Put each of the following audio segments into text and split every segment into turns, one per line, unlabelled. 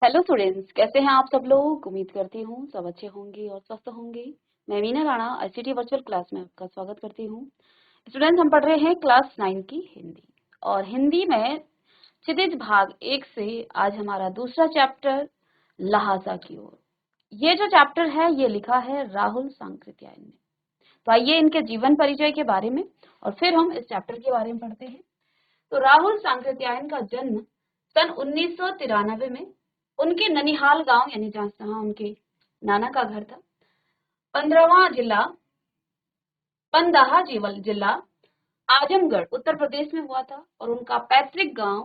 Hello students, कैसे हैं आप सब लोग। उम्मीद करती हूँ सब अच्छे होंगे और स्वस्थ होंगे। मैं Meena Rana ICT virtual class में आपका स्वागत करती हूँ। स्टूडेंट्स, हम पढ़ रहे हैं क्लास 9 की हिंदी और हिंदी में क्षितिज भाग 1 से आज हमारा दूसरा चैप्टर लहासा की ओर। ये जो चैप्टर है ये लिखा है राहुल सांकृत्यायन ने। तो आइए इनके जीवन परिचय के बारे में और फिर हम इस चैप्टर के बारे में पढ़ते हैं। तो राहुल सांकृत्यायन का जन्म सन 1993 में उनके ननिहाल गांव यानी जहां उनके नाना का घर था, 15वां जिला पंदाहा जिला आजमगढ़ उत्तर प्रदेश में हुआ था और उनका पैतृक गांव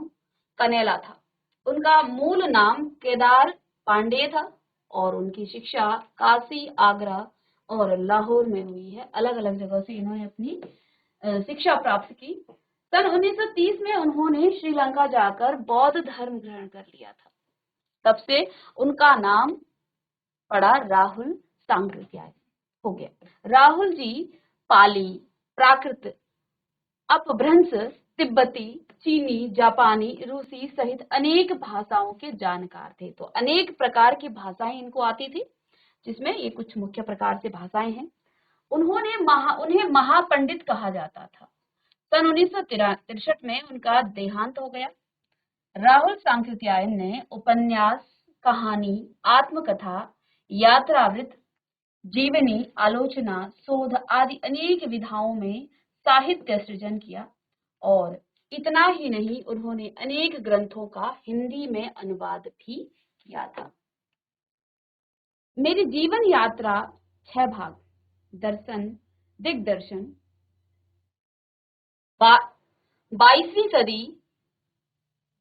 कनेला था। उनका मूल नाम केदार पांडे था और उनकी शिक्षा काशी, आगरा और लाहौर में हुई है। अलग अलग जगह से इन्होंने अपनी शिक्षा प्राप्त की। सन 1930 में उन्होंने श्रीलंका जाकर बौद्ध धर्म ग्रहण कर लिया था। तब से उनका नाम पड़ा राहुल सांकृत्यायन हो गया। राहुल जी पाली, प्राकृत, अपभ्रंश, तिब्बती, चीनी, जापानी, रूसी सहित अनेक भाषाओं के जानकार थे। तो अनेक प्रकार की भाषाएं इनको आती थी, जिसमें ये कुछ मुख्य प्रकार से भाषाएं हैं। उन्हें महापंडित कहा जाता था। सन 1963 में उनका देहांत हो गया। राहुल सांकृत्यायन ने उपन्यास, कहानी, आत्मकथा, यात्रावृत्त, जीवनी, आलोचना, शोध आदि अनेक विधाओं में साहित्य सृजन किया और इतना ही नहीं, उन्होंने अनेक ग्रंथों का हिंदी में अनुवाद भी किया था। मेरी जीवन यात्रा 6 भाग, दर्शन, दिग्दर्शन, 22वीं सदी,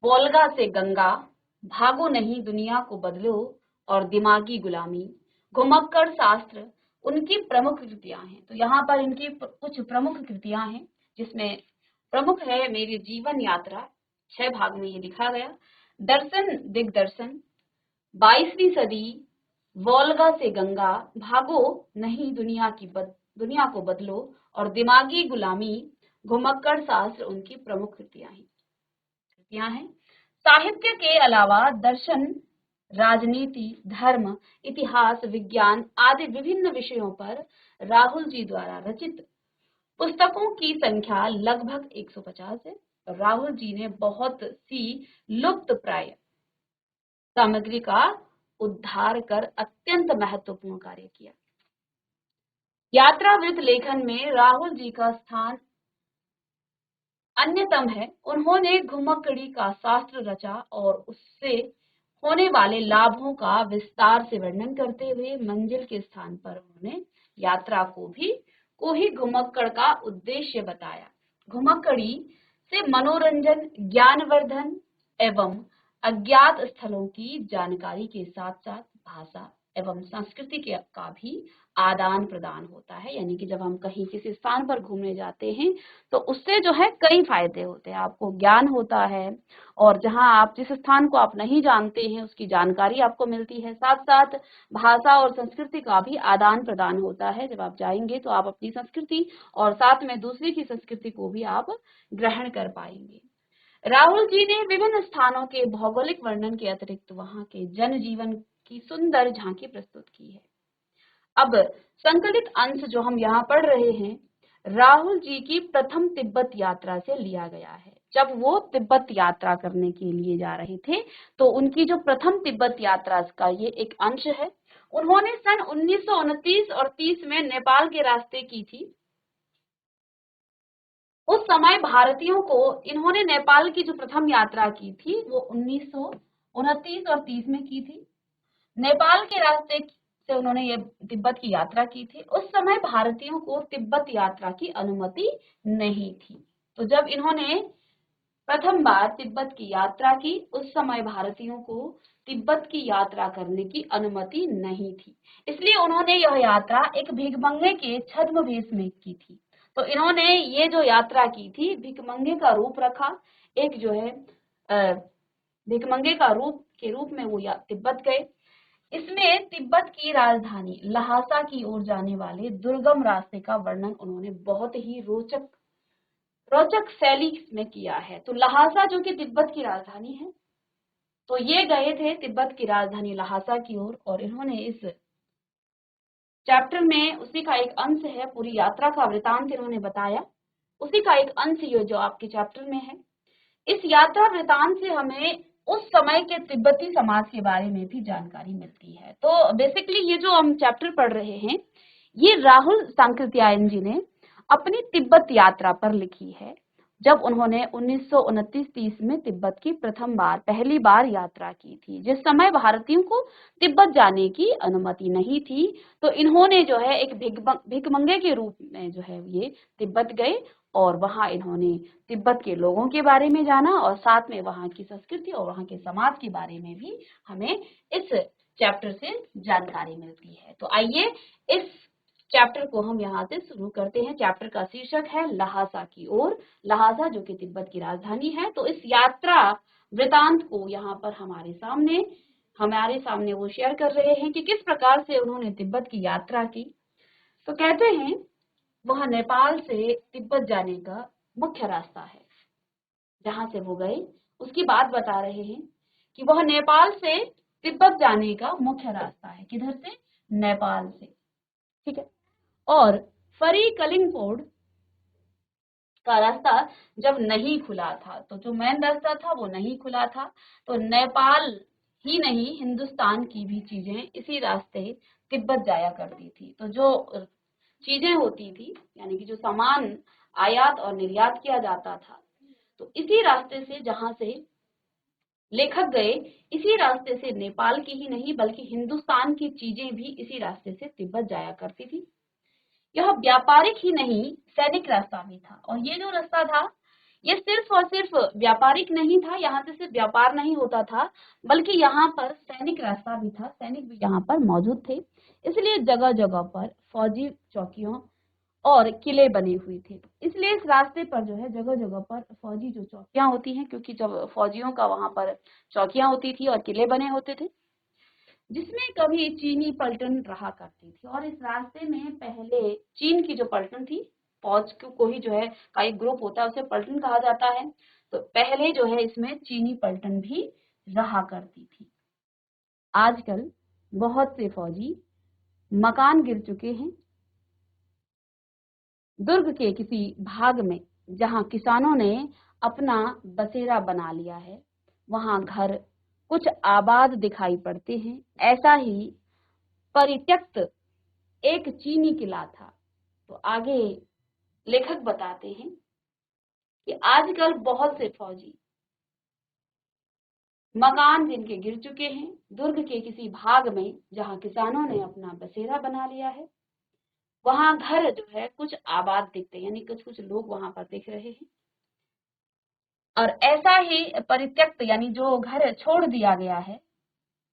वोल्गा से गंगा, भागो नहीं दुनिया को बदलो और दिमागी गुलामी, घुमक्कड़ शास्त्र उनकी प्रमुख कृतियां हैं। तो यहाँ पर इनकी कुछ प्रमुख कृतियां हैं, जिसमें प्रमुख है मेरी जीवन यात्रा, 6 भाग में ये लिखा गया। दर्शन दिग्दर्शन, 22वीं सदी, वोल्गा से गंगा, भागो नहीं दुनिया को बदलो और दिमागी गुलामी, घुमक्कड़ शास्त्र उनकी प्रमुख कृतियां हैं। साहित्य के अलावा दर्शन, राजनीति, धर्म, इतिहास, विज्ञान आदि विभिन्न विषयों पर राहुल जी द्वारा रचित पुस्तकों की संख्या लगभग 150 है। राहुल जी ने बहुत सी लुप्त प्राय सामग्री का उद्धार कर अत्यंत महत्वपूर्ण कार्य किया। यात्रावृत्त लेखन में राहुल जी का स्थान अन्यतम है। उन्होंने घुमक्कड़ी का शास्त्र रचा और उससे होने वाले लाभों का विस्तार से वर्णन करते हुए मंजिल के स्थान पर उन्होंने यात्रा को ही घुमक्कड़ का उद्देश्य बताया। घुमक्कड़ी से मनोरंजन, ज्ञानवर्धन एवं अज्ञात स्थलों की जानकारी के साथ साथ भाषा एवं संस्कृति का भी आदान प्रदान होता है। यानी कि जब हम कहीं किसी स्थान पर घूमने जाते हैं तो उससे जो है कई फायदे होते हैं, आपको ज्ञान होता है और जहां आप जिस स्थान को आप नहीं जानते हैं उसकी जानकारी आपको मिलती है। साथ साथ भाषा और संस्कृति का भी आदान प्रदान होता है। जब आप जाएंगे तो आप अपनी संस्कृति और साथ में दूसरे की संस्कृति को भी आप ग्रहण कर पाएंगे। राहुल जी ने विभिन्न स्थानों के भौगोलिक वर्णन के अतिरिक्त वहां के जनजीवन की सुंदर झांकी प्रस्तुत की है। अब संकलित अंश जो हम यहाँ पढ़ रहे हैं, राहुल जी की प्रथम तिब्बत यात्रा से लिया गया है। जब वो तिब्बत यात्रा करने के लिए जा रहे थे तो उनकी जो प्रथम तिब्बत यात्रा का ये एक अंश है। उन्होंने सन 1929 और 30 में नेपाल के रास्ते की थी। उस समय भारतीयों को इन्होंने नेपाल की जो प्रथम यात्रा की थी वो 1929 और 30 में की थी। नेपाल के रास्ते से उन्होंने ये तिब्बत की यात्रा की थी। उस समय भारतीयों को तिब्बत यात्रा की अनुमति नहीं थी। तो जब इन्होंने प्रथम बार तिब्बत की यात्रा की उस समय भारतीयों को तिब्बत की यात्रा करने की अनुमति नहीं थी, इसलिए उन्होंने यह यात्रा एक भिखमंगे के छद्म वेश में की थी। तो इन्होंने ये जो यात्रा की थी भिखमंगे का रूप रखा, एक जो है भिखमंगे का रूप में वो तिब्बत गए। इसमें तिब्बत की राजधानी लहासा की ओर जाने वाले दुर्गम रास्ते का वर्णन उन्होंने बहुत ही रोचक शैली में किया है। तो लहासा जो कि तिब्बत की राजधानी है, तो ये गए थे तिब्बत की राजधानी लहासा की ओर, और इन्होंने इस चैप्टर में उसी का एक अंश है, पूरी यात्रा का वृतांत इन्होंने बताया, उसी का एक अंश ये जो आपके चैप्टर में है। इस यात्रा वृतांत से हमें उस समय के तिब्बती समाज के बारे में भी जानकारी मिलती है। तो बेसिकली ये जो हम चैप्टर पढ़ रहे हैं, ये राहुल सांकृत्यायन जी ने अपनी तिब्बत यात्रा पर लिखी है, जब उन्होंने 1929-30 में तिब्बत की पहली बार यात्रा की थी, जिस समय भारतीयों को तिब्बत जाने की अनुमति नहीं थी। तो इन्होंने जो है एक भिखमंगे के रूप में जो है ये तिब्बत गए, और वहां इन्होंने तिब्बत के लोगों के बारे में जाना, और साथ में वहां की संस्कृति और वहां के समाज के बारे में भी हमें इस चैप्टर से जानकारी मिलती है। तो आइए इस चैप्टर को हम यहाँ से शुरू करते हैं। चैप्टर का शीर्षक है लहासा की ओर, लहासा जो कि तिब्बत की राजधानी है। तो इस यात्रा वृतांत को यहाँ पर हमारे सामने वो शेयर कर रहे हैं कि किस प्रकार से उन्होंने तिब्बत की यात्रा की। तो कहते हैं वह नेपाल से तिब्बत जाने का मुख्य रास्ता है, जहां से वो गए उसकी बात बता रहे हैं कि वह नेपाल से तिब्बत जाने का मुख्य रास्ता है। किधर से? नेपाल से, ठीक है। और फरी कलिंगपोर्ड का रास्ता जब नहीं खुला था, तो जो मेन रास्ता था वो नहीं खुला था, तो नेपाल ही नहीं हिंदुस्तान की भी चीजें इसी रास्ते तिब्बत जाया करती थी। तो जो चीजें होती थी, यानी कि जो सामान आयात और निर्यात किया जाता था, तो इसी रास्ते से जहां से लेखक गए, इसी रास्ते से नेपाल की ही नहीं बल्कि हिंदुस्तान की चीजें भी इसी रास्ते से तिब्बत जाया करती थी। यह व्यापारिक ही नहीं सैनिक रास्ता भी था, और ये जो रास्ता था ये सिर्फ और सिर्फ व्यापारिक नहीं था, यहाँ से सिर्फ व्यापार नहीं होता था बल्कि यहाँ पर सैनिक रास्ता भी था, सैनिक भी यहाँ पर मौजूद थे। इसलिए जगह जगह पर फौजी चौकियों और किले बने हुए थे। इसलिए इस रास्ते पर जो है जगह जगह पर फौजी जो चौकियां होती हैं, क्योंकि जब फौजियों का वहां पर चौकियां होती थी और किले बने होते थे, जिसमें कभी चीनी पलटन रहा करती थी। और इस रास्ते में पहले चीन की जो पलटन थी, फौज को ही जो है का एक ग्रुप होता है, उसे पलटन कहा जाता है। तो पहले जो है इसमें चीनी पलटन भी रहा करती थी। आजकल बहुत से फौजी मकान गिर चुके हैं। दुर्ग के किसी भाग में जहां किसानों ने अपना बसेरा बना लिया है, वहां घर कुछ आबाद दिखाई पड़ते हैं। ऐसा ही परित्यक्त एक चीनी किला था। तो आगे लेखक बताते हैं कि आजकल बहुत से फौजी मकान जिनके गिर चुके हैं, दुर्ग के किसी भाग में जहां किसानों ने अपना बसेरा बना लिया है, वहां घर जो है कुछ आबाद दिखते हैं, यानी कुछ कुछ लोग वहां पर दिख रहे हैं। और ऐसा ही परित्यक्त यानी जो घर छोड़ दिया गया है,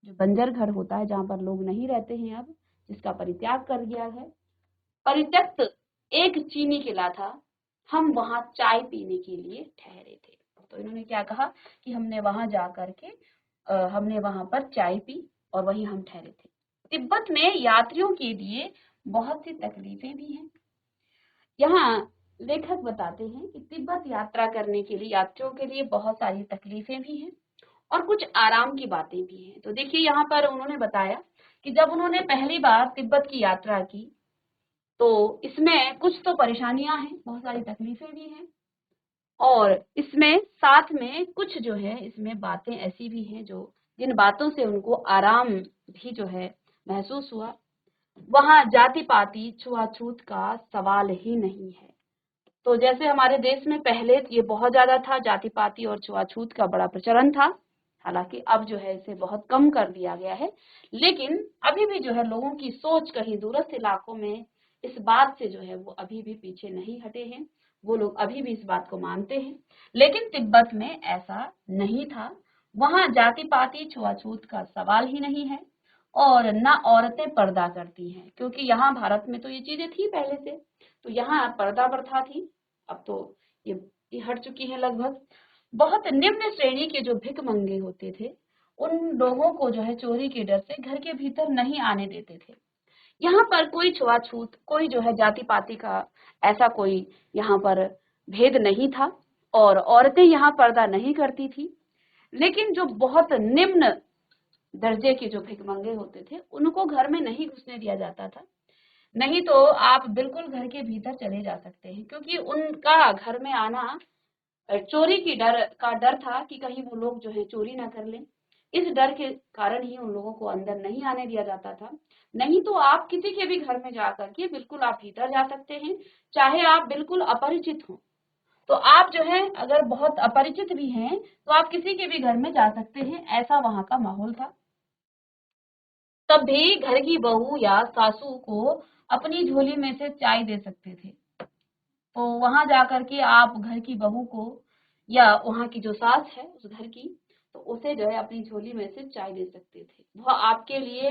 जो बंजर घर होता है जहां पर लोग नहीं रहते हैं अब, जिसका परित्याग कर दिया है, परित्यक्त एक चीनी किला था। हम वहां चाय पीने के लिए ठहरे थे। तो इन्होंने क्या कहा कि हमने वहां जा करके हमने वहां पर चाय पी और वहीं हम ठहरे थे। तिब्बत में यात्रियों के लिए बहुत सी तकलीफें भी हैं। यहाँ लेखक बताते हैं कि तिब्बत यात्रा करने के लिए यात्रियों के लिए बहुत सारी तकलीफें भी हैं और कुछ आराम की बातें भी हैं। तो देखिए यहाँ पर उन्होंने बताया कि जब उन्होंने पहली बार तिब्बत की यात्रा की, तो इसमें कुछ तो परेशानियां हैं, बहुत सारी तकलीफें भी हैं, और इसमें साथ में कुछ जो है इसमें बातें ऐसी भी हैं जो जिन बातों से उनको आराम भी जो है महसूस हुआ। वहां जाति पाति छुआछूत का सवाल ही नहीं है। तो जैसे हमारे देश में पहले ये बहुत ज्यादा था, जाति पाति और छुआछूत का बड़ा प्रचलन था, हालांकि अब जो है इसे बहुत कम कर दिया गया है, लेकिन अभी भी जो है लोगों की सोच कहीं दूरस्थ इलाकों में इस बात से जो है वो अभी भी पीछे नहीं हटे हैं, वो लोग अभी भी इस बात को मानते हैं। लेकिन तिब्बत में ऐसा नहीं था, वहां जाति पाति छुआछूत का सवाल ही नहीं है, और ना औरतें पर्दा करती हैं, क्योंकि यहाँ भारत में तो ये चीजें थी पहले से, तो यहाँ पर्दा प्रथा थी, अब तो ये हट चुकी है लगभग। बहुत निम्न श्रेणी के जो भिखमंगे होते थे, उन लोगों को जो है चोरी के डर से घर के भीतर नहीं आने देते थे। यहाँ पर कोई छुआछूत, कोई जो है जाति पाति का ऐसा कोई यहाँ पर भेद नहीं था, और औरतें यहाँ पर्दा नहीं करती थी। लेकिन जो बहुत निम्न दर्जे के जो भिखमंगे होते थे उनको घर में नहीं घुसने दिया जाता था। नहीं तो आप बिल्कुल घर के भीतर चले जा सकते हैं, क्योंकि उनका घर में आना चोरी की डर था कि कहीं वो लोग जो है चोरी ना कर लें। इस डर के कारण ही उन लोगों को अंदर नहीं आने दिया जाता था। नहीं तो आप किसी के भी घर में जा करके बिल्कुल आप भीतर जा सकते हैं, चाहे आप बिल्कुल अपरिचित हों। तो आप जो है अगर बहुत अपरिचित भी हैं तो आप किसी के भी घर में जा सकते हैं, ऐसा वहां का माहौल था। तब भी घर की बहू या सासू को अपनी झोली में से चाय दे सकते थे। तो वहां जाकर के आप घर की बहू को या वहां की जो सास है उस घर की, तो उसे जो है अपनी झोली में से चाय दे सकते थे। वह आपके लिए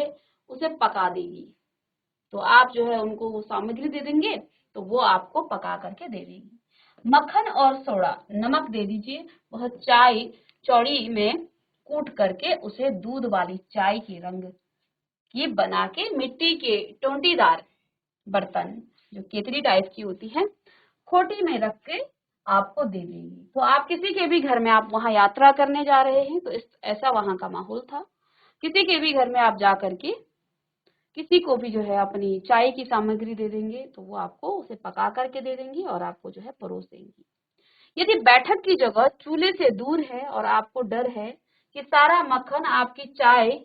उसे पका देगी। तो आप जो है उनको वो सामग्री दे देंगे तो वो आपको पका करके दे देगी। मक्खन और सोडा, नमक दे दीजिए। वह चाय चौड़ी में कूट करके उसे दूध वाली चाय के रंग की बना के मिट्टी के टोंटीदार बर्तन, जो केतली टाइप की होती है, खोटी में रख के आपको दे देंगी। तो आप किसी के भी घर में, आप वहां यात्रा करने जा रहे हैं तो ऐसा वहां का माहौल था। किसी के भी घर में आप जा करके किसी को भी जो है अपनी चाय की सामग्री दे देंगे तो वो आपको उसे पका करके दे देंगी और आपको जो है परोस देंगी। यदि बैठक की जगह चूल्हे से दूर है और आपको डर है कि सारा मक्खन आपकी चाय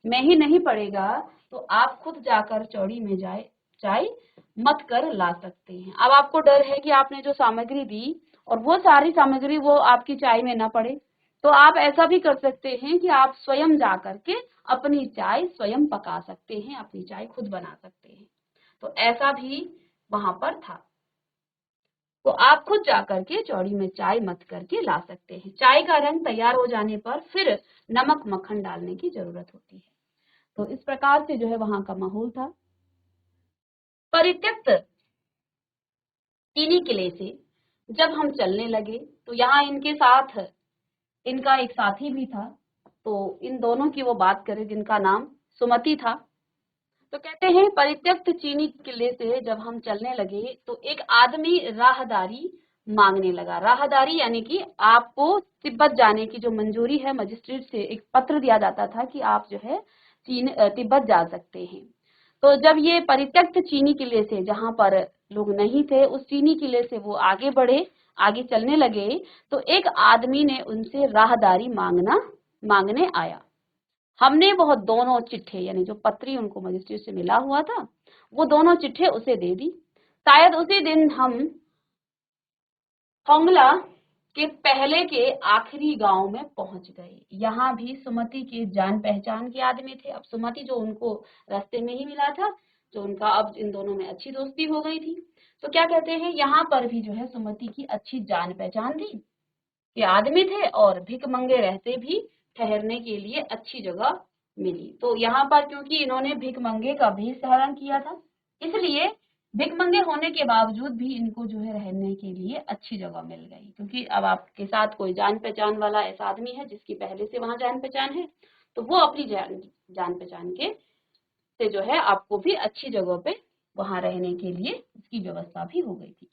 में ही नहीं पड़ेगा, तो आप खुद जाकर चौड़ी में जाए चाय मत कर ला सकते हैं। अब आपको डर है कि आपने जो सामग्री दी और वो सारी सामग्री वो आपकी चाय में ना पड़े, तो आप ऐसा भी कर सकते हैं कि आप स्वयं जा करके अपनी चाय स्वयं पका सकते हैं, अपनी चाय खुद बना सकते हैं। तो ऐसा भी वहां पर था। तो आप खुद जाकर के चौड़ी में चाय मत करके ला सकते हैं। चाय का रंग तैयार हो जाने पर फिर नमक मक्खन डालने की जरूरत होती है। तो इस प्रकार से जो है वहां का माहौल था। परित्यक्त चीनी किले से जब हम चलने लगे तो यहाँ इनके साथ इनका एक साथी भी था। तो इन दोनों की वो बात करें जिनका नाम सुमति था। तो कहते हैं परित्यक्त चीनी किले से जब हम चलने लगे तो एक आदमी राहदारी मांगने लगा। राहदारी यानी कि आपको तिब्बत जाने की जो मंजूरी है, मजिस्ट्रेट से एक पत्र दिया जाता था कि आप जो है तिब्बत जा सकते हैं। तो जब ये परित्यक्त चीनी किले से, जहां पर लोग नहीं थे, उस चीनी किले से वो आगे बढ़े, आगे चलने लगे, तो एक आदमी ने उनसे राहदारी मांगने आया। हमने वह दोनों चिट्ठे, यानी जो पत्री उनको मजिस्ट्रेट से मिला हुआ था, वो दोनों चिट्ठे उसे दे दी। शायद उसी दिन हम होंगला के पहले के आखिरी गांव में पहुंच गए। यहाँ भी सुमति के जान पहचान के आदमी थे। अब सुमति जो उनको रास्ते में ही मिला था, जो उनका अब इन दोनों में अच्छी दोस्ती हो गई थी, तो क्या कहते हैं, यहाँ पर भी जो है सुमति की अच्छी जान पहचान थी के आदमी थे और भिखमंगे रहते भी ठहरने के लिए अच्छी जगह मिली। तो यहाँ पर क्योंकि इन्होंने भिखमंगे का भेष धारण किया था, इसलिए भिखमंगे होने के बावजूद भी इनको जो है रहने के लिए अच्छी जगह मिल गई। क्योंकि अब आपके साथ कोई जान पहचान वाला ऐसा आदमी है जिसकी पहले से वहां जान पहचान है, तो वो अपनी जान पहचान के से जो है आपको भी अच्छी जगह पे वहां रहने के लिए इसकी व्यवस्था भी हो गई थी।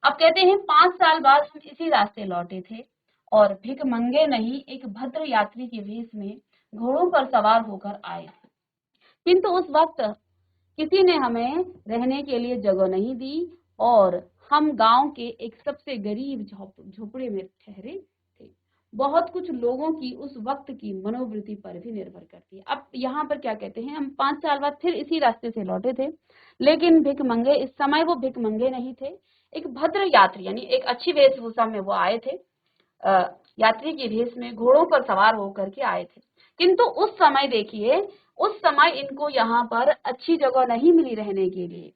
अब कहते हैं 5 साल बाद हम इसी रास्ते लौटे थे और भिखमंगे नहीं, एक भद्र यात्री के वेश में घोड़ों पर सवार होकर आए थे। किंतु उस वक्त किसी ने हमें रहने के लिए जगह नहीं दी और हम गांव के एक सबसे गरीब झोपड़े में ठहरे थे। बहुत कुछ लोगों की उस वक्त की मनोवृत्ति पर भी निर्भर करती है। अब यहाँ पर क्या कहते हैं, हम 5 साल बाद फिर इसी रास्ते से लौटे थे, लेकिन भिखमंगे, इस समय वो भिखमंगे नहीं थे, एक भद्र यात्री यानी एक अच्छी वेशभूषा में वो आए थे। यात्री के भेष में घोड़ों पर सवार होकर के आए थे। किंतु उस समय देखिए, उस समय इनको यहाँ पर अच्छी जगह नहीं मिली रहने के लिए,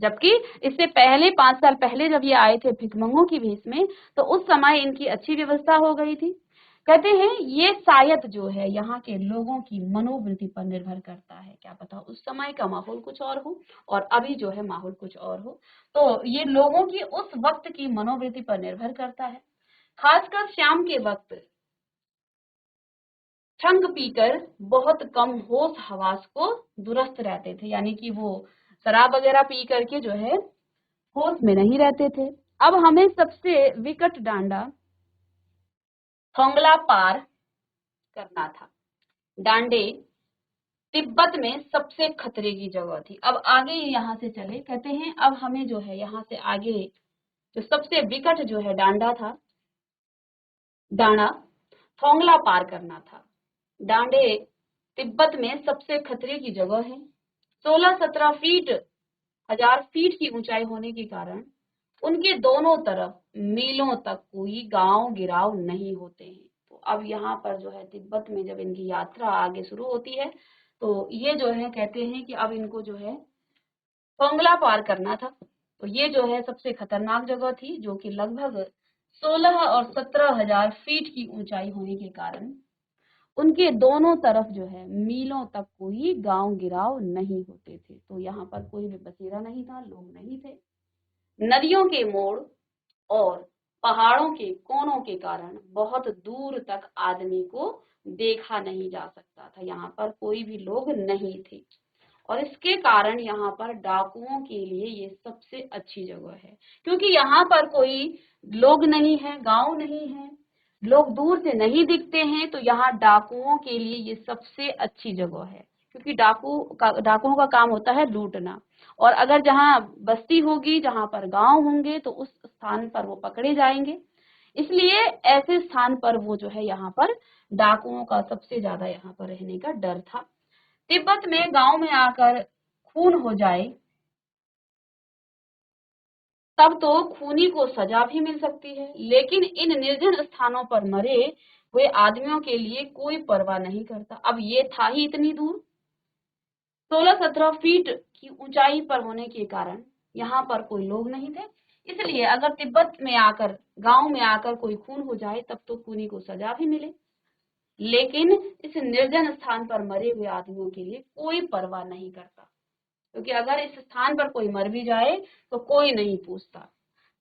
जबकि इससे पहले 5 साल पहले जब ये आए थे भिखमंगों की भेष में, तो उस समय इनकी अच्छी व्यवस्था हो गई थी। कहते हैं ये शायद जो है यहाँ के लोगों की मनोवृत्ति पर निर्भर करता है। क्या पता उस समय का माहौल कुछ और हो और अभी जो है माहौल कुछ और हो। तो ये लोगों की उस वक्त की मनोवृत्ति पर निर्भर करता है। खासकर शाम के वक्त ठंग पीकर बहुत कम होश हवास को दुरुस्त रहते थे, यानी कि वो शराब वगैरह पी करके जो है होश में नहीं रहते थे। अब हमें सबसे विकट डांडा होंगला पार करना था। डांडे तिब्बत में सबसे खतरे की जगह थी। अब आगे यहाँ से चले, कहते हैं अब हमें जो है यहाँ से आगे जो सबसे विकट जो है डांडा था, डांडा थोंगला पार करना था। डांडे तिब्बत में सबसे खतरे की जगह है। 16-17 फीट 1000 फीट की ऊंचाई होने के कारण उनके दोनों तरफ मीलों तक कोई गांव गिराव नहीं होते हैं। तो अब यहाँ पर जो है तिब्बत में जब इनकी यात्रा आगे शुरू होती है तो ये जो है कहते हैं कि अब इनको जो है फोंगला पार करना था। तो ये जो है सबसे खतरनाक जगह थी, जो कि लगभग 16 और 17,000 फीट की ऊंचाई होने के कारण उनके दोनों तरफ जो है मीलों तक कोई गांव गिराव नहीं होते थे। तो यहाँ पर कोई भी बसेरा नहीं था, लोग नहीं थे। नदियों के मोड़ और पहाड़ों के कोनों के कारण बहुत दूर तक आदमी को देखा नहीं जा सकता था। यहाँ पर कोई भी लोग नहीं थे और इसके कारण यहाँ पर डाकुओं के लिए ये सबसे अच्छी जगह है, क्योंकि यहाँ पर कोई लोग नहीं है, गांव नहीं है, लोग दूर से नहीं दिखते हैं। तो यहाँ डाकुओं के लिए ये सबसे अच्छी जगह है, क्योंकि डाकुओं का काम होता है लूटना। और अगर जहाँ बस्ती होगी, जहाँ पर गांव होंगे, तो उस स्थान पर वो पकड़े जाएंगे। इसलिए ऐसे स्थान पर वो जो है यहाँ पर डाकुओं का सबसे ज्यादा यहाँ पर रहने का डर था। तिब्बत में गांव में आकर खून हो जाए तब तो खूनी को सजा भी मिल सकती है, लेकिन इन निर्जन स्थानों पर मरे हुए आदमियों के लिए कोई परवाह नहीं करता। अब ये था ही इतनी दूर, 16-17 फीट की ऊंचाई पर होने के कारण यहाँ पर कोई लोग नहीं थे। इसलिए अगर तिब्बत में आकर, गांव में आकर कोई खून हो जाए तब तो खूनी को सजा भी मिले, लेकिन इस निर्जन स्थान पर मरे हुए आदमियों के लिए कोई परवाह नहीं करता, क्योंकि अगर इस स्थान पर कोई मर भी जाए तो कोई नहीं पूछता।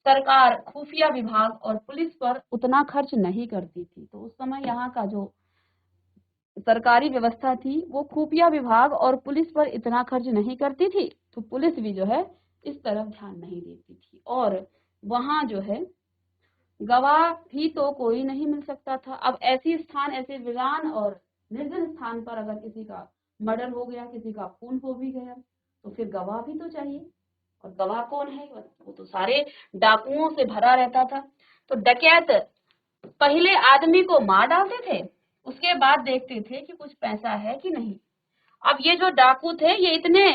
सरकार, खुफिया विभाग और पुलिस पर उतना खर्च नहीं करती थी। तो उस समय यहाँ का जो सरकारी व्यवस्था थी वो खुफिया विभाग और पुलिस पर इतना खर्च नहीं करती थी, तो पुलिस भी जो है इस तरफ ध्यान नहीं देती थी। और वहां जो है गवाह भी तो कोई नहीं मिल सकता था। अब ऐसी स्थान, ऐसे वीरान और निर्जन स्थान पर अगर किसी का मर्डर हो गया, किसी का खून हो भी गया, तो फिर गवाह भी तो चाहिए। और गवाह कौन है? वो तो सारे डाकुओं से भरा रहता था। तो डकैत पहले आदमी को मार डालते थे, उसके बाद देखते थे कि कुछ पैसा है कि नहीं। अब ये जो डाकू थे ये इतने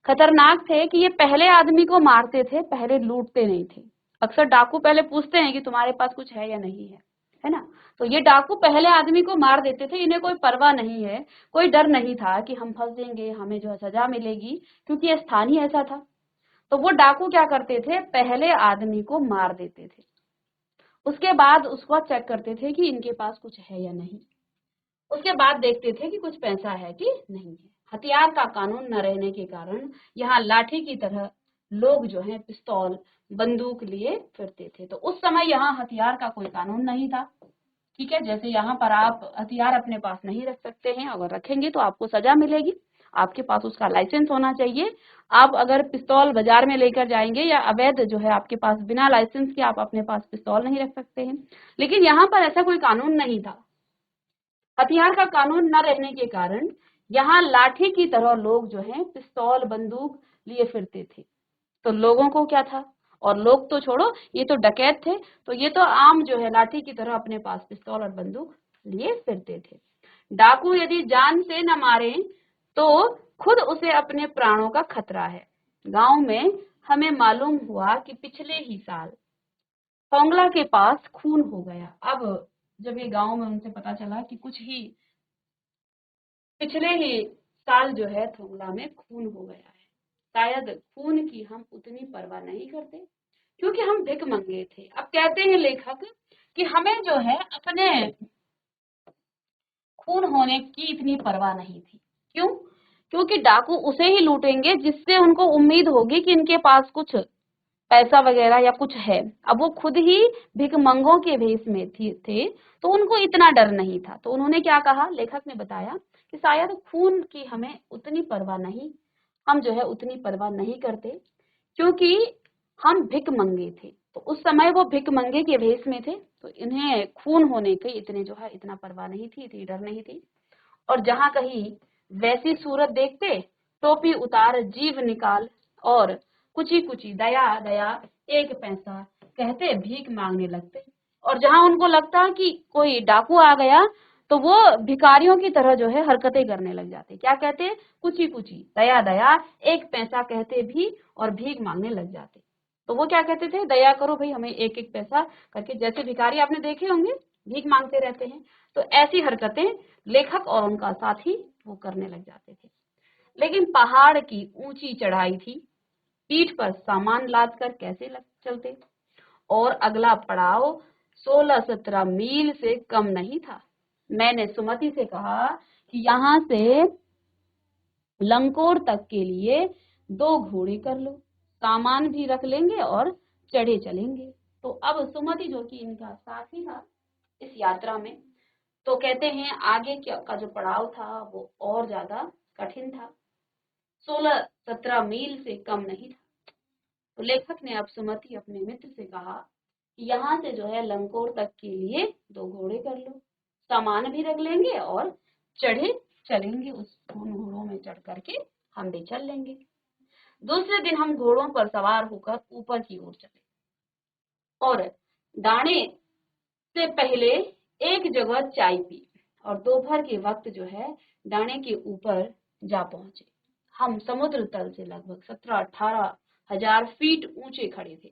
खतरनाक थे कि ये पहले आदमी को मारते थे, पहले लूटते नहीं थे। अक्सर डाकू पहले पूछते हैं कि तुम्हारे पास कुछ है या नहीं है, है ना। तो ये डाकू पहले आदमी को मार देते थे, इन्हें कोई परवाह नहीं है, कोई डर नहीं था कि हम फंस जाएंगे, हमें जो है सजा मिलेगी, क्योंकि ये स्थान ही ऐसा था। तो वो डाकू क्या करते थे, पहले आदमी को मार देते थे, उसके बाद उसको चेक करते थे कि इनके पास कुछ है या नहीं, उसके बाद देखते थे कि कुछ पैसा है कि नहीं है। हथियार का कानून न रहने के कारण यहाँ लाठी की तरह लोग जो है पिस्तौल, बंदूक लिए फिरते थे। तो उस समय यहाँ हथियार का कोई कानून नहीं था। ठीक है, जैसे यहाँ पर आप हथियार अपने पास नहीं रख सकते हैं, अगर रखेंगे तो आपको सजा मिलेगी, आपके पास उसका लाइसेंस होना चाहिए। आप अगर पिस्तौल बाजार में लेकर जाएंगे या अवैध जो है आपके पास, बिना लाइसेंस के आप अपने पास पिस्तौल नहीं रख सकते हैं। लेकिन यहाँ पर ऐसा कोई कानून नहीं था। हथियार का कानून न रहने के कारण यहाँ लाठी की तरह लोग जो हैं पिस्तौल, बंदूक लिए फिरते थे। तो लोगों को क्या था, और लोग तो छोड़ो, ये तो डकैत थे, तो ये तो आम जो है लाठी की तरह अपने पास पिस्तौल और बंदूक लिए फिरते थे। डाकू यदि जान से न मारे तो खुद उसे अपने प्राणों का खतरा है। गांव में हमें मालूम हुआ कि पिछले ही साल फोंगला के पास खून हो गया। अब जब ये गांव में उनसे पता चला कि कुछ ही पिछले ही साल जो है थोंगला में खून हो गया है, शायद खून की हम उतनी परवाह नहीं करते, क्योंकि हम भिख मंगे थे। अब कहते हैं लेखक कि हमें जो है अपने खून होने की इतनी परवाह नहीं थी। क्यों? क्योंकि डाकू उसे ही लूटेंगे जिससे उनको उम्मीद होगी कि इनके पास कुछ पैसा वगैरह या कुछ है। अब वो खुद ही भिखमंगों के भेष में थे, तो उनको इतना डर नहीं था। तो उन्होंने क्या कहा, लेखक ने बताया कि शायद खून की हमें उतनी परवाह नहीं, हम जो है उतनी परवाह नहीं करते, क्योंकि हम भिख मंगे थे। तो उस समय वो भिख मंगे के भेष में थे, तो इन्हें खून होने के इतने जो है इतना परवाह नहीं थी, इतनी डर नहीं थी। और जहां कहीं वैसी सूरत देखते टोपी उतार जीव निकाल और कुची कुची दया दया 1 पैसा कहते भीख मांगने लगते। और जहां उनको लगता कि कोई डाकू आ गया तो वो भिखारियों की तरह जो है हरकतें करने लग जाते। क्या कहते? कुची कुची दया दया 1 पैसा कहते भी और भीख मांगने लग जाते। तो वो क्या कहते थे? दया करो भाई, हमें 1-1 पैसा करके, जैसे भिखारी आपने देखे होंगे भीख मांगते रहते हैं। तो ऐसी हरकतें लेखक और उनका साथी वो करने लग जाते थे। लेकिन पहाड़ की ऊंची चढ़ाई थी, पीठ पर सामान लाद कर कैसे चलते। और अगला पड़ाव 16-17 मील से कम नहीं था। मैंने सुमति से कहा कि यहाँ से लंकोर तक के लिए 2 घोड़े कर लो, सामान भी रख लेंगे और चढ़े चलेंगे। तो अब सुमति जो कि इनका साथी था इस यात्रा में, तो कहते हैं आगे का जो पड़ाव था वो और ज्यादा कठिन था, 16-17 मील से कम नहीं था। तो लेखक ने अब सुमति अपने मित्र से कहा कि यहाँ से जो है लंकोर तक के लिए 2 घोड़े कर लो, सामान भी रख लेंगे और चढ़े चलेंगे, उन घोड़ों में चढ़ करके हम भी चल लेंगे। दूसरे दिन हम घोड़ों पर सवार होकर ऊपर की ओर चले और दाने से पहले एक जगह चाय पी और दोपहर के वक्त जो है दाने के ऊपर जा पहुंचे। हम समुद्र तल से लगभग 17-18 हजार फीट ऊंचे खड़े थे।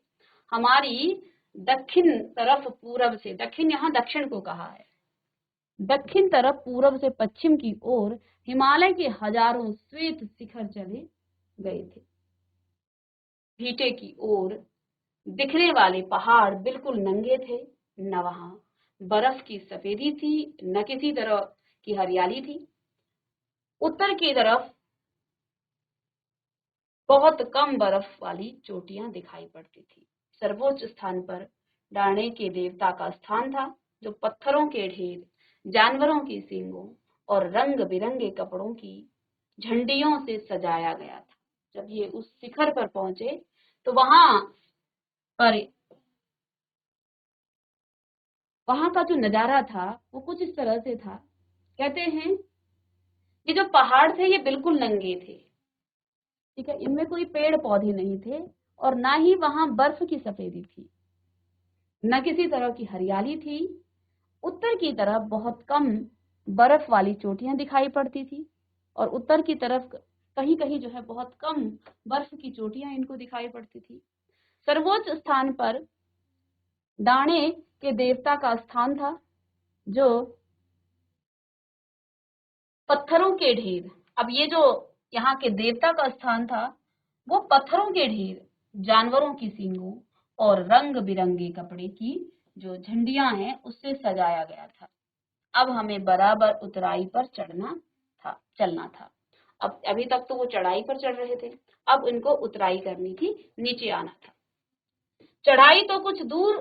हमारी दक्षिण तरफ पूरब से, दक्षिण यहाँ दक्षिण को कहा है, दक्षिण तरफ पूरब से पश्चिम की ओर हिमालय के हजारों श्वेत शिखर चले गए थे। भीटे की ओर दिखने वाले पहाड़ बिल्कुल नंगे थे, न वहां बर्फ की सफेदी थी न किसी तरह की हरियाली थी। उत्तर की तरफ बहुत कम बर्फ वाली चोटियां दिखाई पड़ती थी। सर्वोच्च स्थान पर डाणे के देवता का स्थान था, जो पत्थरों के ढेर, जानवरों की सींगों और रंग बिरंगे कपड़ों की झंडियों से सजाया गया था। जब ये उस शिखर पर पहुंचे तो वहां का जो नजारा था वो कुछ इस तरह से था। कहते हैं कि जो पहाड़ थे ये बिल्कुल नंगे थे, ठीक है, इनमें कोई पेड़ पौधे नहीं थे और ना ही वहां बर्फ की सफेदी थी, न किसी तरह की हरियाली थी। उत्तर की तरफ बहुत कम बर्फ वाली चोटियां दिखाई पड़ती थी और उत्तर की तरफ कहीं कहीं जो है बहुत कम बर्फ की चोटियां इनको दिखाई पड़ती थी। सर्वोच्च स्थान पर डाणे के देवता का स्थान था, जो पत्थरों के ढेर, अब ये जो यहाँ के देवता का स्थान था वो पत्थरों के ढेर, जानवरों की सींगों और रंग बिरंगे कपड़े की जो झंडियां हैं उससे सजाया गया था। अब हमें बराबर उतराई पर चलना था। अब अभी तक तो वो चढ़ाई पर चढ़ रहे थे, अब इनको उतराई करनी थी, नीचे आना था। चढ़ाई तो कुछ दूर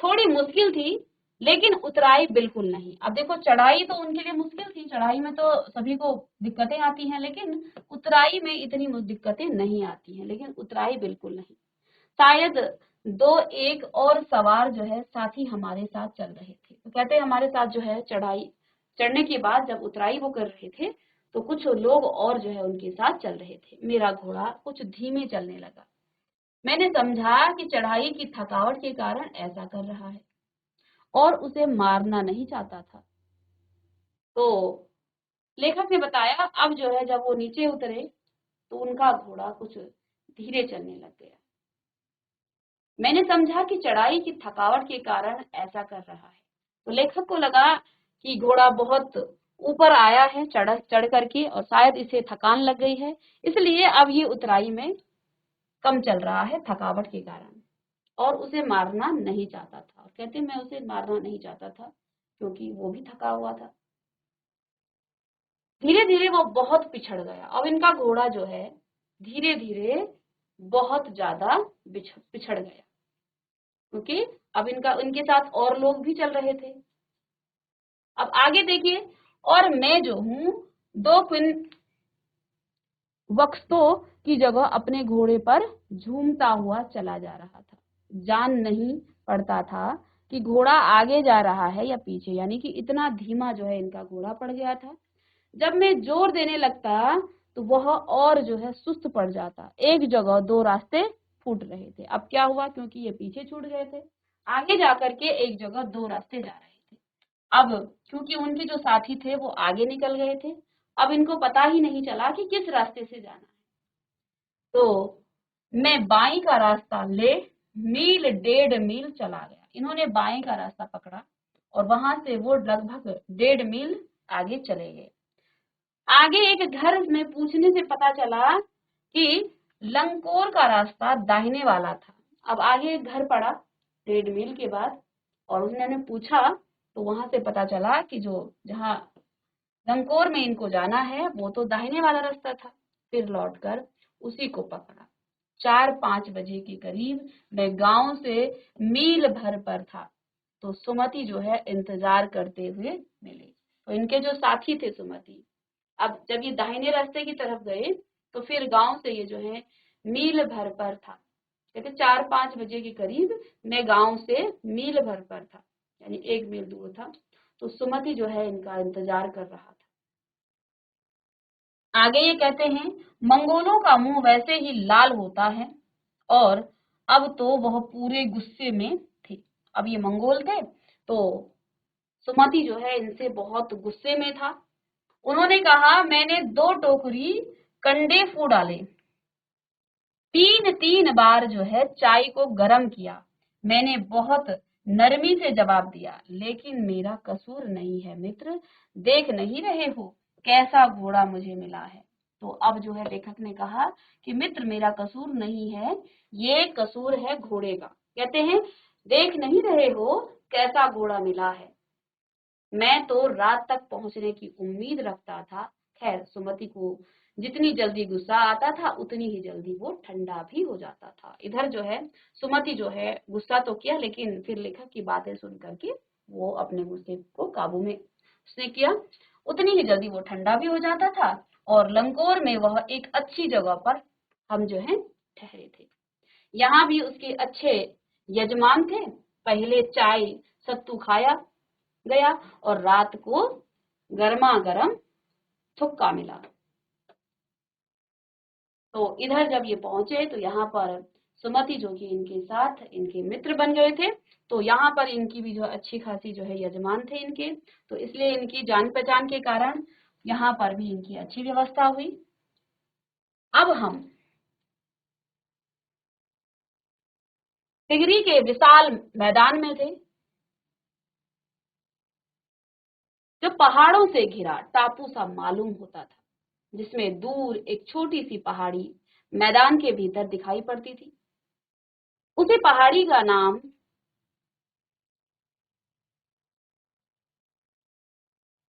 थोड़ी मुश्किल थी, लेकिन उतराई बिल्कुल नहीं। अब देखो चढ़ाई तो उनके लिए मुश्किल थी, चढ़ाई में तो सभी को दिक्कतें आती हैं, लेकिन उतराई में इतनी दिक्कतें नहीं आती हैं, लेकिन उतराई बिल्कुल नहीं। शायद 2-1 और सवार जो है साथी हमारे साथ चल रहे थे। तो कहते हैं हमारे साथ जो है चढ़ाई चढ़ने के बाद जब उतराई वो कर रहे थे तो कुछ लोग और जो है उनके साथ चल रहे थे। मेरा घोड़ा कुछ धीमे चलने लगा। मैंने समझा कि चढ़ाई की थकावट के कारण ऐसा कर रहा है और उसे मारना नहीं चाहता था। तो लेखक ने बताया अब जो है जब वो नीचे उतरे तो उनका घोड़ा कुछ धीरे चलने लग गया। मैंने समझा कि चढ़ाई की थकावट के कारण ऐसा कर रहा है। तो लेखक को लगा कि घोड़ा बहुत ऊपर आया है चढ़ करके और शायद इसे थकान लग गई है, इसलिए अब ये उतराई में कम चल रहा है थकावट के कारण, और उसे मारना नहीं चाहता था। और कहते मैं उसे मारना नहीं चाहता था क्योंकि वो भी थका हुआ था। धीरे धीरे वो बहुत पिछड़ गया। अब इनका घोड़ा जो है धीरे धीरे बहुत ज्यादा पिछड़ गया, क्योंकि अब इनके साथ और लोग भी चल रहे थे। अब आगे देखिए, और मैं जो हूँ 2 क्विन वक्स्तों की जगह अपने घोड़े पर झूमता हुआ चला जा रहा था। जान नहीं पड़ता था कि घोड़ा आगे जा रहा है या पीछे, यानी कि इतना धीमा जो है इनका घोड़ा पड़ गया था। जब मैं जोर देने लगता तो वह और जो है सुस्त पड़ जाता। एक जगह दो रास्ते फूट रहे थे। अब क्या हुआ, क्योंकि ये पीछे छूट गए थे, आगे जाकर के एक जगह दो रास्ते जा रहे थे। अब क्योंकि उनके जो साथी थे वो आगे निकल गए थे, अब इनको पता ही नहीं चला कि किस रास्ते से जाना है। तो मैं बाई का रास्ता ले मील डेढ़ मील चला गया। इन्होंने बाई का रास्ता पकड़ा और वहां से वो लगभग 1.5 मील आगे चले गए। आगे एक घर में पूछने से पता चला कि लंकोर का रास्ता दाहिने वाला था। अब आगे एक घर पड़ा 1.5 मील के बाद, और उन्होंने पूछा तो वहां से पता चला कि जो जहाँ लंकोर में इनको जाना है वो तो दाहिने वाला रास्ता था। फिर लौटकर उसी को पकड़ा। 4-5 बजे के करीब मैं गांव से मील भर पर था, तो सुमति जो है इंतजार करते हुए मिली। तो इनके जो साथी थे सुमति, अब जब ये दाहिने रास्ते की तरफ गए तो फिर गांव से ये जो है मील भर पर था। कहते 4-5 बजे के करीब मैं गांव से मील भर पर था, यानी 1 मील दूर था। तो सुमति जो है इनका इंतजार कर रहा था। आगे ये कहते हैं, मंगोलों का मुंह वैसे ही लाल होता है और अब तो वह पूरे गुस्से में थे। अब ये मंगोल थे, तो सुमति जो है इनसे बहुत गुस्से में था। उन्होंने कहा, मैंने 2 टोकरी कंडे फू डाले, 3-3 बार जो है चाय को गर्म किया। मैंने बहुत नरमी से जवाब दिया, लेकिन मेरा कसूर नहीं है मित्र, देख नहीं रहे हो कैसा घोड़ा मुझे मिला है। तो अब जो है लेखक ने कहा कि मित्र मेरा कसूर नहीं है, ये कसूर है घोड़े का। कहते हैं, देख नहीं रहे हो कैसा घोड़ा मिला है, मैं तो रात तक पहुंचने की उम्मीद रखता था। खैर, सुमति को जितनी जल्दी गुस्सा आता था उतनी ही जल्दी वो ठंडा भी हो जाता था। इधर जो है सुमति जो है गुस्सा तो किया, लेकिन फिर लेखक की बातें सुन करके वो अपने गुस्से को काबू में उसने किया। उतनी ही जल्दी वो ठंडा भी हो जाता था और लंकोर में वह एक अच्छी जगह पर हम जो है ठहरे थे। यहाँ भी उसके अच्छे यजमान थे। पहले चाय सत्तू खाया गया और रात को गर्मा गर्म थुक्का मिला। तो इधर जब ये पहुंचे तो यहाँ पर सुमति जो कि इनके साथ इनके मित्र बन गए थे, तो यहाँ पर इनकी भी जो अच्छी खासी जो है यजमान थे इनके, तो इसलिए इनकी जान पहचान के कारण यहाँ पर भी इनकी अच्छी व्यवस्था हुई। अब हम टिगरी के विशाल मैदान में थे, जो पहाड़ों से घिरा टापू सा मालूम होता था, जिसमें दूर एक छोटी सी पहाड़ी मैदान के भीतर दिखाई पड़ती थी। उसी पहाड़ी का नाम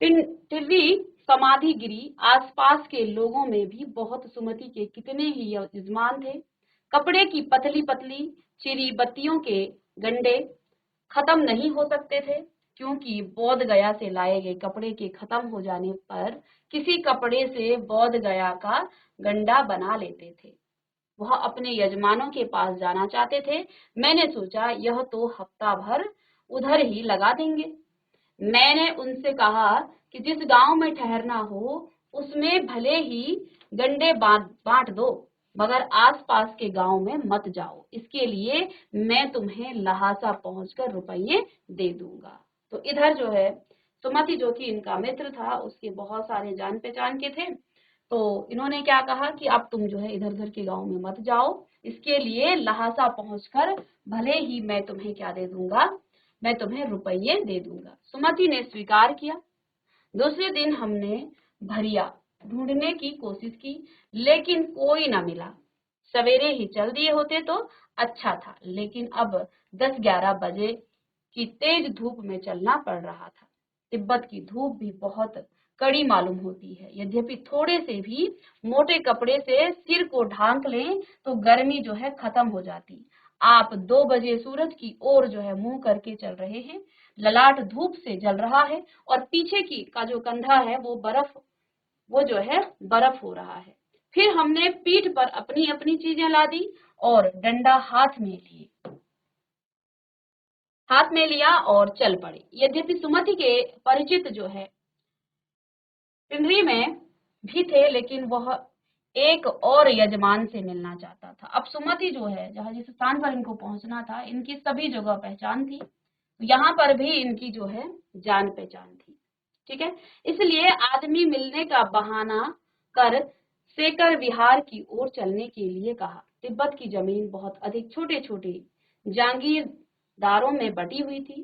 टिर्री समाधि गिरी। आसपास के लोगों में भी बहुत सुमति के कितने ही यजमान थे। कपड़े की पतली पतली चिरी बत्तियों के गंडे खत्म नहीं हो सकते थे, क्योंकि बोध गया से लाए गए कपड़े के खत्म हो जाने पर किसी कपड़े से बोध गया का गंडा बना लेते थे। वह अपने यजमानों के पास जाना चाहते थे। मैंने सोचा यह तो हफ्ता भर उधर ही लगा देंगे। मैंने उनसे कहा कि जिस गांव में ठहरना हो उसमें भले ही गंडे बांट दो, मगर आसपास के गांव में मत जाओ। इसके लिए मैं तुम्हें लहासा पहुंचकर रुपये दे दूंगा। तो इधर जो है सुमति जो कि इनका मित्र था, उसके बहुत सारे जान पहचान के थे, तो इन्होंने क्या कहा कि अब तुम जो है इधर उधर के गांव में मत जाओ, इसके लिए लहासा पहुंचकर भले ही मैं तुम्हें क्या दे दूंगा, मैं तुम्हें रुपये दे दूंगा। सुमति ने स्वीकार किया। दूसरे दिन हमने भरिया ढूंढने की कोशिश की, लेकिन कोई ना मिला। सवेरे ही चल दिए होते तो अच्छा था, लेकिन अब 10-11 बजे की तेज धूप में चलना पड़ रहा था। तिब्बत की धूप भी बहुत कड़ी मालूम होती है। यद्यपि थोड़े से भी मोटे कपड़े से सिर को ढांक लें तो गर्मी जो है खत्म हो जाती। आप 2 बजे सूरज की ओर जो है मुंह करके चल रहे हैं। ललाट धूप से जल रहा है और पीछे की का जो कंधा है वो जो है बर्फ हो रहा है। फिर हमने पीठ पर अपनी अपनी चीजें ला दी और डंडा हाथ में लिए। हाथ में लिया और चल पड़े। यद्यपि सुमति के परिचित जो है पिंडरी में भी थे, लेकिन वह एक और यजमान से मिलना चाहता था। अब सुमति जो है, जहाँ जिस स्थान पर इनको पहुंचना था, इनकी सभी जगह पहचान थी, यहाँ पर भी इनकी जो है जान पहचान थी। ठीक है, इसलिए आदमी मिलने का बहाना कर सेकर विहार की ओर चलने के लिए कहा। तिब्बत की जमीन बहुत अधिक छोटे छोटे जागीरदारों में बटी हुई थी।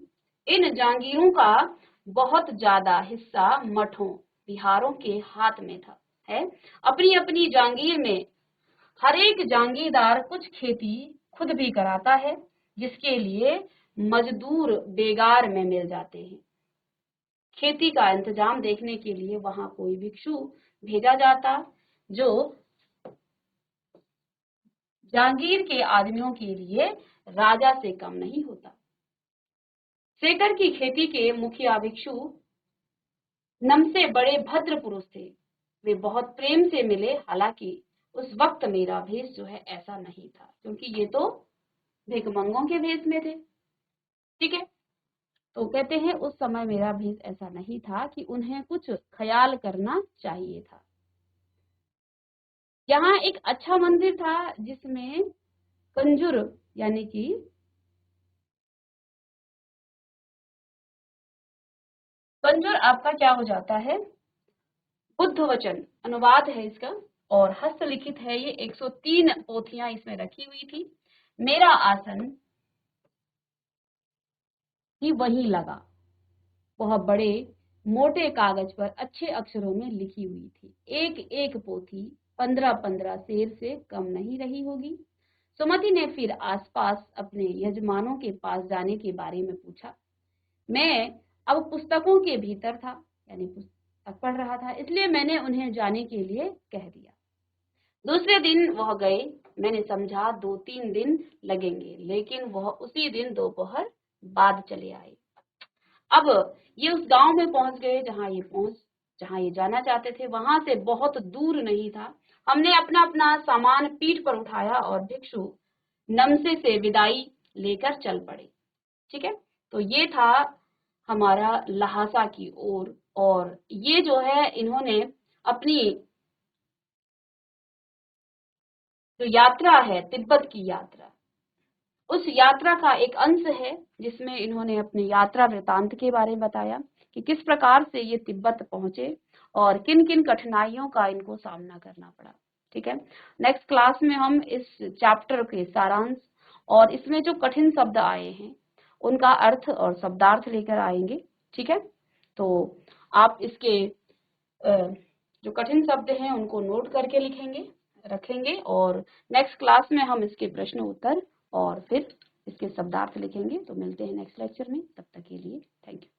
इन जागीरों का बहुत ज्यादा हिस्सा मठों बिहारों के हाथ में था है। अपनी अपनी जागीर में हर एक जागीरदार कुछ खेती खुद भी कराता है, जिसके लिए मजदूर बेगार में मिल जाते हैं। खेती का इंतजाम देखने के लिए वहां कोई भिक्षु भेजा जाता, जो जागीर के आदमियों के लिए राजा से कम नहीं होता। सेकर की खेती के मुखिया भिक्षु नमसे बड़े भद्र पुरुष थे। वे बहुत प्रेम से मिले, हालांकि उस वक्त मेरा भेष जो है ऐसा नहीं था, क्योंकि ये तो भिखमंगों के भेष में थे। ठीक है, तो कहते हैं उस समय मेरा भेष ऐसा नहीं था कि उन्हें कुछ ख्याल करना चाहिए था। यहाँ एक अच्छा मंदिर था जिसमें कंजूर यानी कि कंजूर आपका क्या हो जाता है, बुद्ध वचन अनुवाद है इसका, और हस्तलिखित है। ये 103 पोथियां इसमें रखी हुई थी। मेरा आसन ही वहीं लगा। वह बड़े मोटे कागज पर अच्छे अक्षरों में लिखी हुई थी। एक एक पोथी 15-15 शेर से कम नहीं रही होगी। सुमति ने फिर आसपास अपने यजमानों के पास जाने के बारे में पूछा। मैं अब पुस्तकों के भीतर था, यानी पुस्तक पढ़ रहा था, इसलिए मैंने उन्हें जाने के लिए कह दिया। दूसरे दिन वह गए। मैंने समझा 2-3 दिन लगेंगे, लेकिन वह उसी दिन दोपहर बाद चले आए। अब ये उस गांव में पहुंच गए जहां ये जाना चाहते थे। वहां से बहुत दूर नहीं था। हमने अपना अपना सामान पीठ पर उठाया और भिक्षु नमसे से विदाई लेकर चल पड़े। ठीक है, तो ये था हमारा लहासा की ओर। और ये जो है इन्होंने अपनी जो यात्रा है, तिब्बत की यात्रा, उस यात्रा का एक अंश है जिसमें इन्होंने अपनी यात्रा वृतांत के बारे में बताया कि किस प्रकार से ये तिब्बत पहुंचे और किन किन कठिनाइयों का इनको सामना करना पड़ा। ठीक है, नेक्स्ट क्लास में हम इस चैप्टर के सारांश और इसमें जो कठिन शब्द आए हैं उनका अर्थ और शब्दार्थ लेकर आएंगे। ठीक है, तो आप इसके जो कठिन शब्द हैं उनको नोट करके रखेंगे, और नेक्स्ट क्लास में हम इसके प्रश्न उत्तर और फिर इसके शब्दार्थ लिखेंगे। तो मिलते हैं नेक्स्ट लेक्चर में, तब तक के लिए थैंक यू।